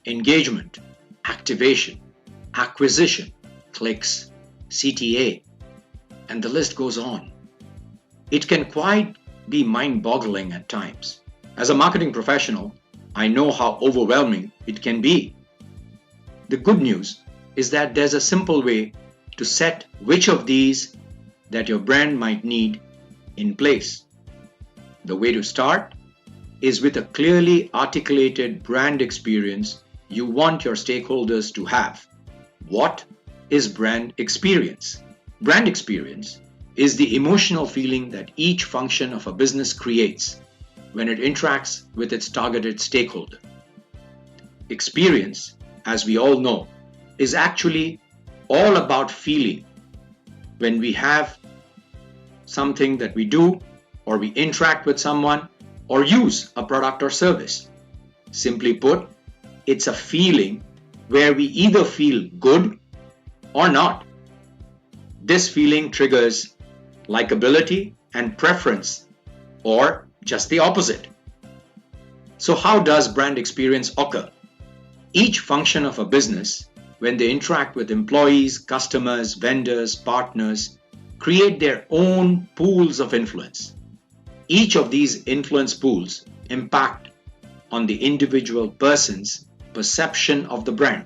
engagement, activation, acquisition, clicks, CTA, and the list goes on. It can quite be mind-boggling at times. As a marketing professional, I know how overwhelming it can be. The good news is that there's a simple way to set which of these that your brand might need in place. The way to start is with a clearly articulated brand experience you want your stakeholders to have. What is brand experience? Brand experience is the emotional feeling that each function of a business creates when it interacts with its targeted stakeholder. Experience, as we all know, is actually all about feeling when we have something that we do, or we interact with someone, or use a product or service. Simply put, it's a feeling where we either feel good or not. This feeling triggers likability and preference, or just the opposite. So how does brand experience occur? Each function of a business, when they interact with employees, customers, vendors, partners, create their own pools of influence. Each of these influence pools impact on the individual person's perception of the brand,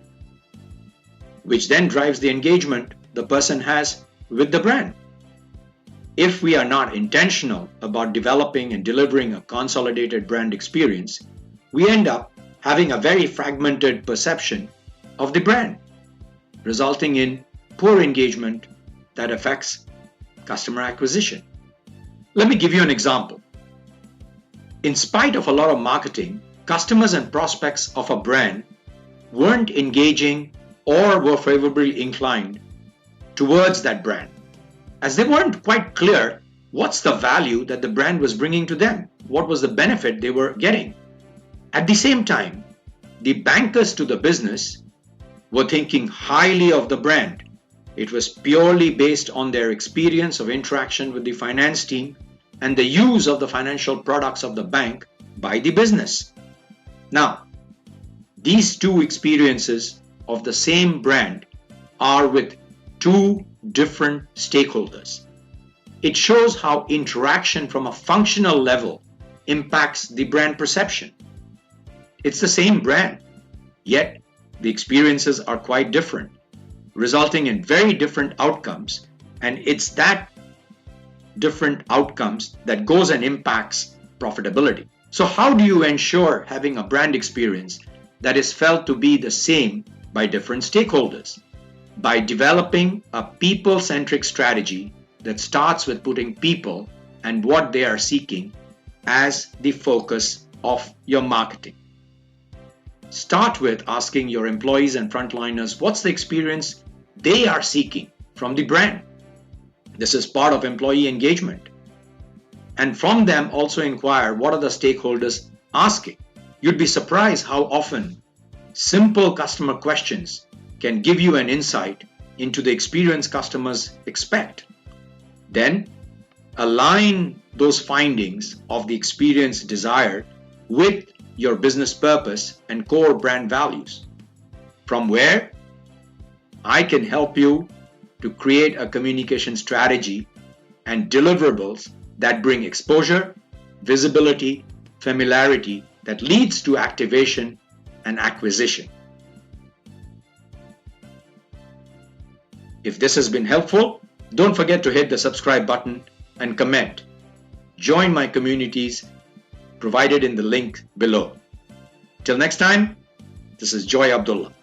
which then drives the engagement the person has with the brand. If we are not intentional about developing and delivering a consolidated brand experience, we end up having a very fragmented perception of the brand, resulting in poor engagement that affects customer acquisition. Let me give you an example. In spite of a lot of marketing, customers and prospects of a brand weren't engaging or were favorably inclined towards that brand, as they weren't quite clear what's the value that the brand was bringing to them, what was the benefit they were getting. At the same time, the bankers to the business were thinking highly of the brand. It was purely based on their experience of interaction with the finance team and the use of the financial products of the bank by the business. Now, these two experiences of the same brand are with two different stakeholders. It shows how interaction from a functional level impacts the brand perception. It's the same brand, yet the experiences are quite different, resulting in very different outcomes, and it's that different outcomes that goes and impacts profitability. So how do you ensure having a brand experience that is felt to be the same by different stakeholders? By developing a people-centric strategy that starts with putting people and what they are seeking as the focus of your marketing. Start with asking your employees and frontliners what's the experience they are seeking from the brand. This is part of employee engagement. And from them also inquire what are the stakeholders asking. You'd be surprised how often simple customer questions can give you an insight into the experience customers expect. Then align those findings of the experience desired with your business purpose and core brand values. From where I can help you to create a communication strategy and deliverables that bring exposure, visibility, familiarity that leads to activation and acquisition. If this has been helpful, don't forget to hit the subscribe button and comment. Join my communities provided in the link below. Till next time, this is Joy Abdullah.